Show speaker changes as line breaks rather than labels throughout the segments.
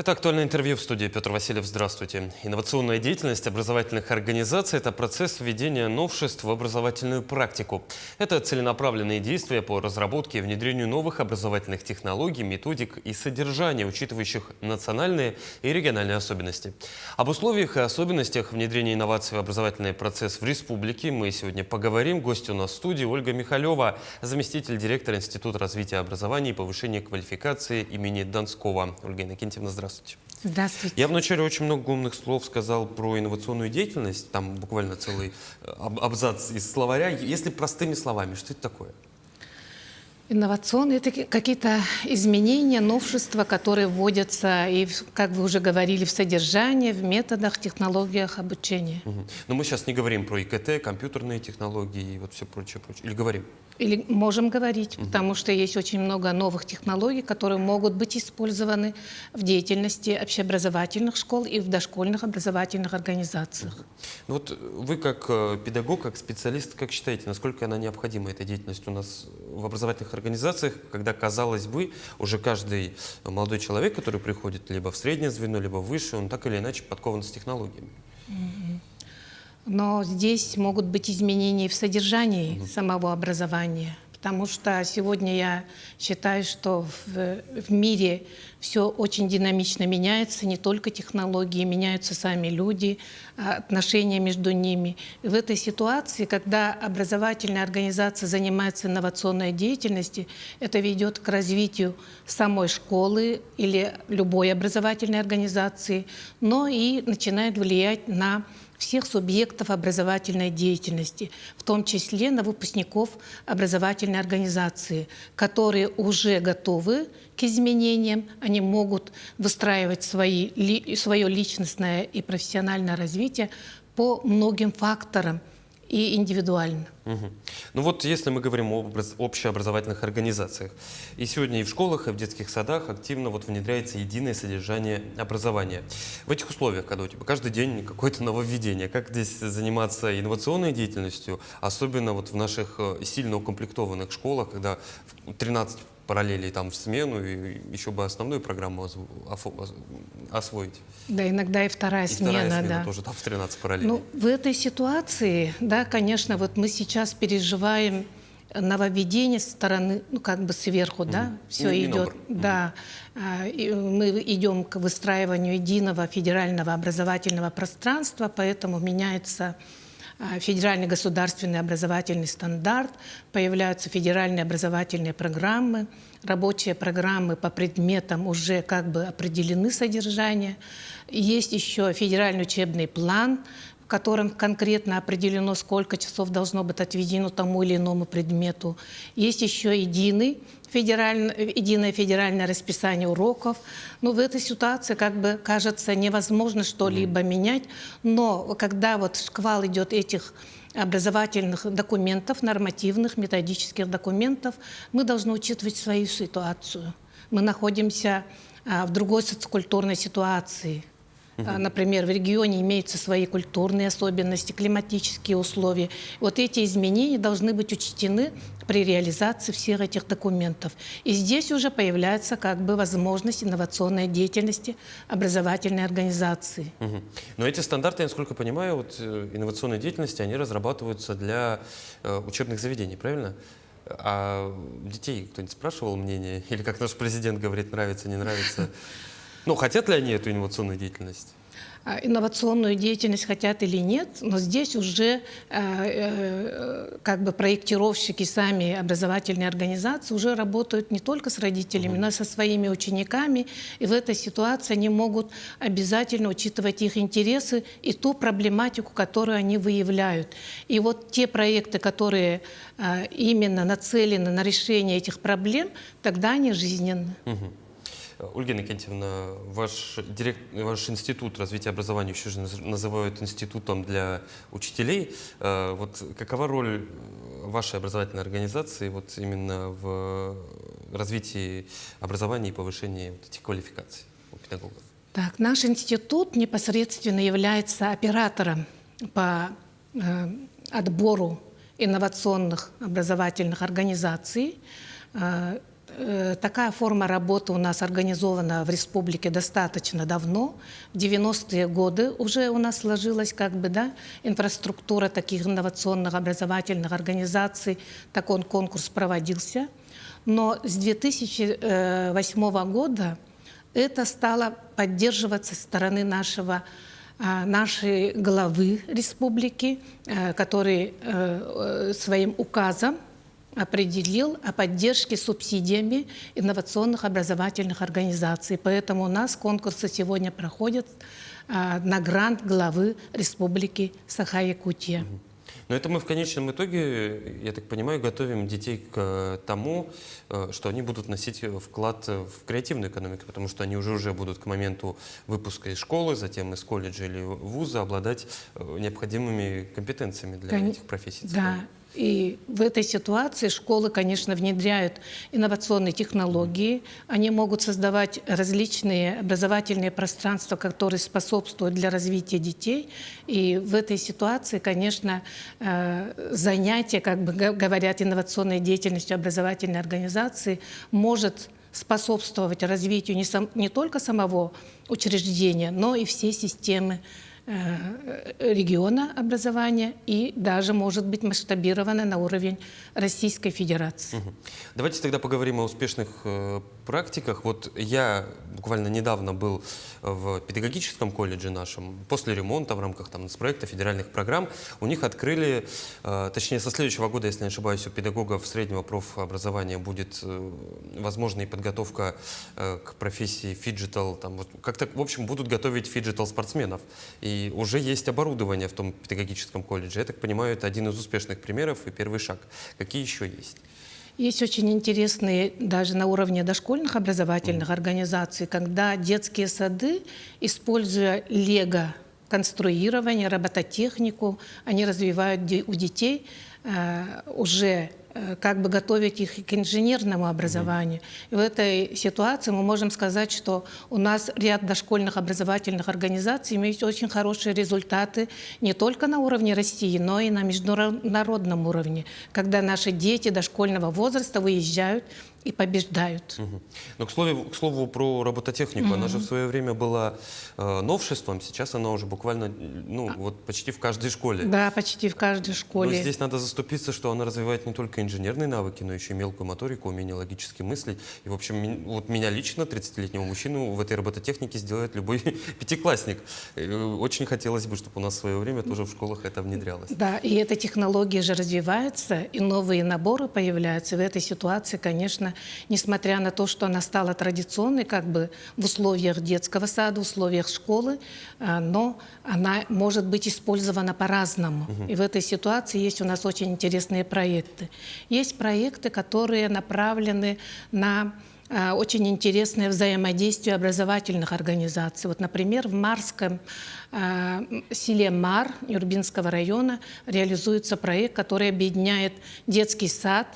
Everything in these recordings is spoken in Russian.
Это актуальное интервью в студии. Петр Васильев, здравствуйте. Инновационная деятельность образовательных организаций – это процесс введения новшеств в образовательную практику. Это целенаправленные действия по разработке и внедрению новых образовательных технологий, методик и содержания, учитывающих национальные и региональные особенности. Об условиях и особенностях внедрения инноваций в образовательный процесс в республике мы сегодня поговорим. Гость у нас в студии Ольга Михалева, заместитель директора Института развития образования и повышения квалификации имени Донского. Ольга Иннокентьевна, здравствуйте.
Здравствуйте.
Я вначале очень много умных слов сказал про инновационную деятельность, там буквально целый абзац из словаря. Если простыми словами, что это такое?
Инновационные – это какие-то изменения, новшества, которые вводятся, и, как вы уже говорили, в содержании, в методах, технологиях обучения.
Но мы сейчас не говорим про ИКТ, компьютерные технологии и вот все прочее, прочее. Или говорим?
Или можем говорить, потому что есть очень много новых технологий, которые могут быть использованы в деятельности общеобразовательных школ и в дошкольных образовательных организациях.
Ну вот вы как педагог, как специалист, как считаете, насколько она необходима, эта деятельность у нас в образовательных организациях, когда, казалось бы, уже каждый молодой человек, который приходит либо в среднее звено, либо выше, он так или иначе подкован с технологиями?
Но здесь могут быть изменения в содержании самого образования, потому что сегодня я считаю, что в мире все очень динамично меняется, не только технологии, меняются сами люди, отношения между ними. И в этой ситуации, когда образовательная организация занимается инновационной деятельностью, это ведет к развитию самой школы или любой образовательной организации, но и начинает влиять на всех субъектов образовательной деятельности, в том числе на выпускников образовательной организации, которые уже готовы к изменениям, они могут выстраивать свое личностное и профессиональное развитие по многим факторам и индивидуально.
Ну вот если мы говорим об общеобразовательных организациях, и сегодня и в школах, и в детских садах активно внедряется единое содержание образования. В этих условиях, когда у тебя каждый день какое-то нововведение, как здесь заниматься инновационной деятельностью, особенно в наших сильно укомплектованных школах, когда 13 параллелей там в смену, и еще бы основную программу освоить.
Да, иногда и вторая смена,
да. Тоже там в 13 параллелей.
Ну, в этой ситуации, да, конечно, вот мы сейчас переживаем нововведение со стороны, сверху, да, все идет, да, мы идем к выстраиванию единого федерального образовательного пространства, поэтому меняется федеральный государственный образовательный стандарт, появляются федеральные образовательные программы, рабочие программы по предметам уже определены содержание. Есть еще федеральный учебный план, в котором конкретно определено, сколько часов должно быть отведено тому или иному предмету. Есть еще единое федеральное расписание уроков. Но в этой ситуации, кажется, невозможно что-либо менять. Но когда шквал идет этих образовательных документов, нормативных, методических документов, мы должны учитывать свою ситуацию. Мы находимся в другой социокультурной ситуации. Например, в регионе имеются свои культурные особенности, климатические условия. Вот эти изменения должны быть учтены при реализации всех этих документов. И здесь уже появляется возможность инновационной деятельности образовательной организации.
Но эти стандарты, насколько я понимаю, инновационной деятельности, они разрабатываются для учебных заведений, правильно? А детей кто-нибудь спрашивал мнение? Или, как наш президент говорит, нравится, не нравится? Ну, хотят ли они эту инновационную деятельность?
Инновационную деятельность хотят или нет, но здесь уже проектировщики, сами образовательные организации уже работают не только с родителями, но и со своими учениками. И в этой ситуации они могут обязательно учитывать их интересы и ту проблематику, которую они выявляют. И вот те проекты, которые именно нацелены на решение этих проблем, тогда они жизненны.
Ольга Иннокентьевна, ваш институт развития образования еще же называют институтом для учителей. Вот какова роль вашей образовательной организации именно в развитии образования и повышении этих квалификаций у педагогов?
Так, наш институт непосредственно является оператором по отбору инновационных образовательных организаций. Такая форма работы у нас организована в республике достаточно давно. В 90-е годы уже у нас сложилась инфраструктура таких инновационных образовательных организаций. Такой конкурс проводился. Но с 2008 года это стало поддерживаться со стороны нашей главы республики, который своим указом определил о поддержке субсидиями инновационных образовательных организаций. Поэтому у нас конкурсы сегодня проходят на грант главы Республики Саха-Якутия.
Но это мы в конечном итоге, я так понимаю, готовим детей к тому, что они будут носить вклад в креативную экономику, потому что они уже будут к моменту выпуска из школы, затем из колледжа или вуза обладать необходимыми компетенциями для этих профессий.
Да. И в этой ситуации школы, конечно, внедряют инновационные технологии. Они могут создавать различные образовательные пространства, которые способствуют для развития детей. И в этой ситуации, конечно, занятие, как бы говорят, инновационной деятельностью образовательной организации может способствовать развитию не только самого учреждения, но и всей системы региона образования и даже может быть масштабировано на уровень Российской Федерации.
Давайте тогда поговорим о успешных практиках. Вот я буквально недавно был в педагогическом колледже нашем, после ремонта в рамках нацпроекта, федеральных программ. У них открыли, точнее со следующего года, если не ошибаюсь, у педагогов среднего профобразования будет возможна и подготовка к профессии фиджитал. Как-то, в общем, будут готовить фиджитал-спортсменов. И уже есть оборудование в том педагогическом колледже. Я так понимаю, это один из успешных примеров и первый шаг. Какие еще есть?
Есть очень интересные даже на уровне дошкольных образовательных организаций, когда детские сады, используя лего-конструирование, робототехнику, они развивают у детей уже как бы готовить их к инженерному образованию. И в этой ситуации мы можем сказать, что у нас ряд дошкольных образовательных организаций имеют очень хорошие результаты не только на уровне России, но и на международном уровне, когда наши дети дошкольного возраста выезжают и побеждают.
Но, к слову про робототехнику, она же в свое время была новшеством, сейчас она уже буквально почти в каждой школе.
Да, почти в каждой школе.
Но здесь надо заступиться, что она развивает не только инженерные навыки, но еще и мелкую моторику, умение логически мыслить. И, в общем, вот меня лично, 30-летнего мужчину, в этой робототехнике сделает любой пятиклассник. Очень хотелось бы, чтобы у нас в свое время тоже в школах это внедрялось.
Да, и эта технология же развивается, и новые наборы появляются. И в этой ситуации, конечно, несмотря на то, что она стала традиционной как бы в условиях детского сада, в условиях школы, но она может быть использована по-разному. И в этой ситуации есть у нас очень интересные проекты. Есть проекты, которые направлены на очень интересное взаимодействие образовательных организаций. Вот, например, в Марском селе Мар Юрбинского района реализуется проект, который объединяет детский сад,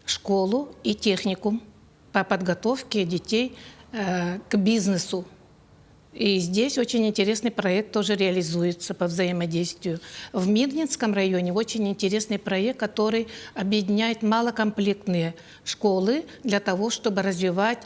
школу и техникум по подготовке детей к бизнесу. И здесь очень интересный проект тоже реализуется по взаимодействию. В Мирнинском районе очень интересный проект, который объединяет малокомплектные школы для того, чтобы развивать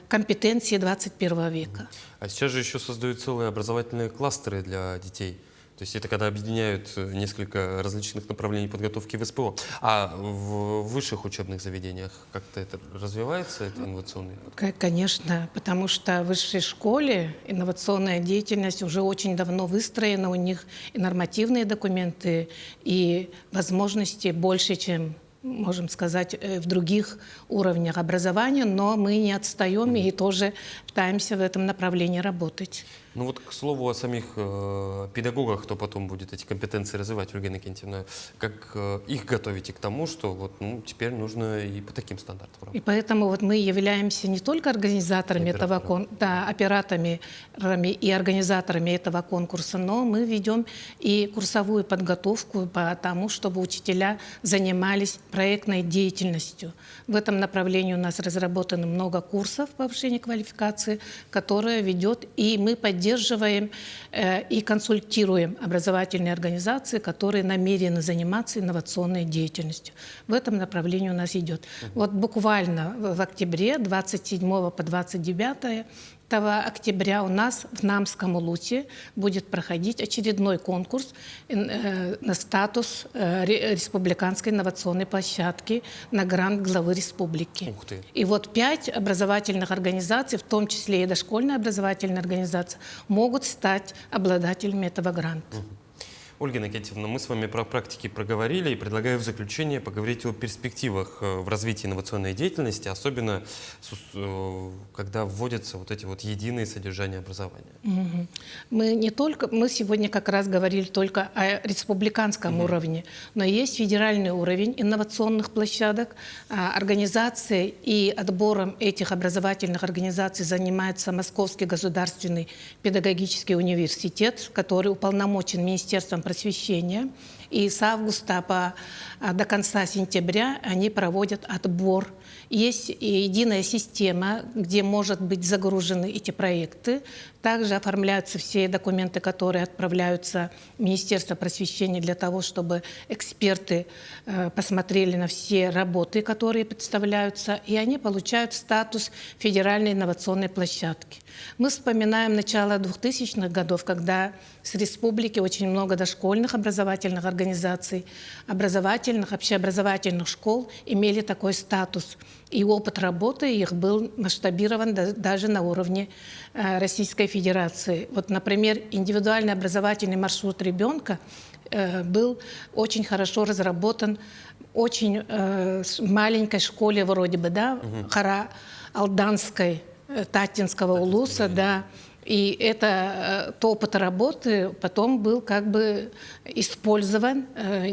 компетенции 21 века.
А сейчас же еще создают целые образовательные кластеры для детей. То есть это когда объединяют несколько различных направлений подготовки в СПО. А в высших учебных заведениях как-то это развивается, это инновационный?
Конечно, потому что в высшей школе инновационная деятельность уже очень давно выстроена, у них и нормативные документы, и возможности больше, чем, можем сказать, в других уровнях образования, но мы не отстаем и тоже пытаемся в этом направлении работать.
Ну вот, к слову, о самих педагогах, кто потом будет эти компетенции развивать, Ольга Иннокентьевна, как их готовите к тому, что теперь нужно и по таким стандартам?
И поэтому мы являемся не только организаторами операторами и организаторами этого конкурса, но мы ведем и курсовую подготовку по тому, чтобы учителя занимались проектной деятельностью. В этом направлении у нас разработано много курсов повышения квалификации, которые ведет, и мы поддерживаем поддерживаем и консультируем образовательные организации, которые намерены заниматься инновационной деятельностью. В этом направлении у нас идет. Вот буквально в октябре, 27 по 29 октября у нас в Намском Улусе будет проходить очередной конкурс на статус республиканской инновационной площадки на грант главы республики.
Ух ты.
И вот 5 образовательных организаций, в том числе и дошкольная образовательная организация, могут стать обладателями этого гранта.
Ольга Иннокентьевна, мы с вами про практики проговорили и предлагаю в заключение поговорить о перспективах в развитии инновационной деятельности, особенно когда вводятся вот эти вот единые содержания образования.
Мы сегодня как раз говорили только о республиканском уровне, но есть федеральный уровень инновационных площадок. Организацией и отбором этих образовательных организаций занимается Московский государственный педагогический университет, который уполномочен Министерством просвещения. И с августа до конца сентября они проводят отбор. Есть единая система, где могут быть загружены эти проекты. Также оформляются все документы, которые отправляются в Министерство просвещения для того, чтобы эксперты посмотрели на все работы, которые представляются, и они получают статус федеральной инновационной площадки. Мы вспоминаем начало 2000-х годов, когда с республики очень много дошкольных образовательных организаций, образовательных, общеобразовательных школ имели такой статус. И опыт работы их был масштабирован даже на уровне Российской Федерации. Вот, например, индивидуальный образовательный маршрут ребенка был очень хорошо разработан очень маленькой школе вроде бы, да, Хара-Алданской, Татинского улуса, да. И этот опыт работы потом был как бы использован,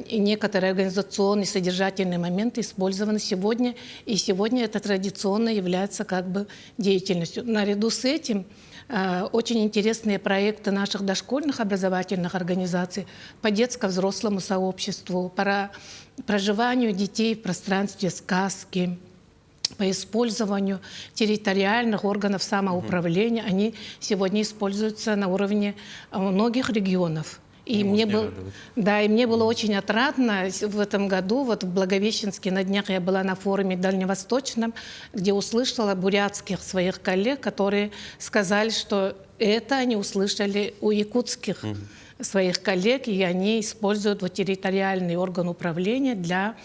и некоторые организационные, содержательные моменты использованы сегодня, и сегодня это традиционно является как бы деятельностью. Наряду с этим очень интересные проекты наших дошкольных образовательных организаций по детско-взрослому сообществу, по проживанию детей в пространстве сказки, по использованию территориальных органов самоуправления, они сегодня используются на уровне многих регионов. И мне было очень отрадно в этом году, вот в Благовещенске на днях я была на форуме Дальневосточном, где услышала бурятских своих коллег, которые сказали, что это они услышали у якутских своих коллег, и они используют вот территориальный орган управления для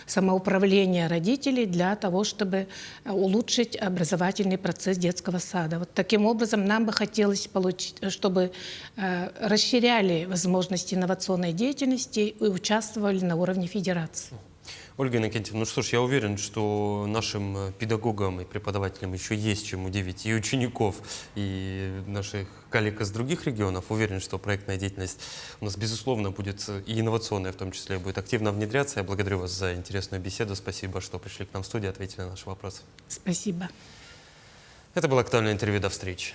самоуправления родителей, для того, чтобы улучшить образовательный процесс детского сада. Вот таким образом нам бы хотелось чтобы расширяли возможности инновационной деятельности и участвовали на уровне федерации.
Ольга Иннокентьевна, ну что ж, я уверен, что нашим педагогам и преподавателям еще есть чем удивить и учеников, и наших коллег из других регионов. Уверен, что проектная деятельность у нас, безусловно, будет и инновационная, в том числе, будет активно внедряться. Я благодарю вас за интересную беседу. Спасибо, что пришли к нам в студию, ответили на наши вопросы.
Спасибо.
Это было актуальное интервью. До встречи.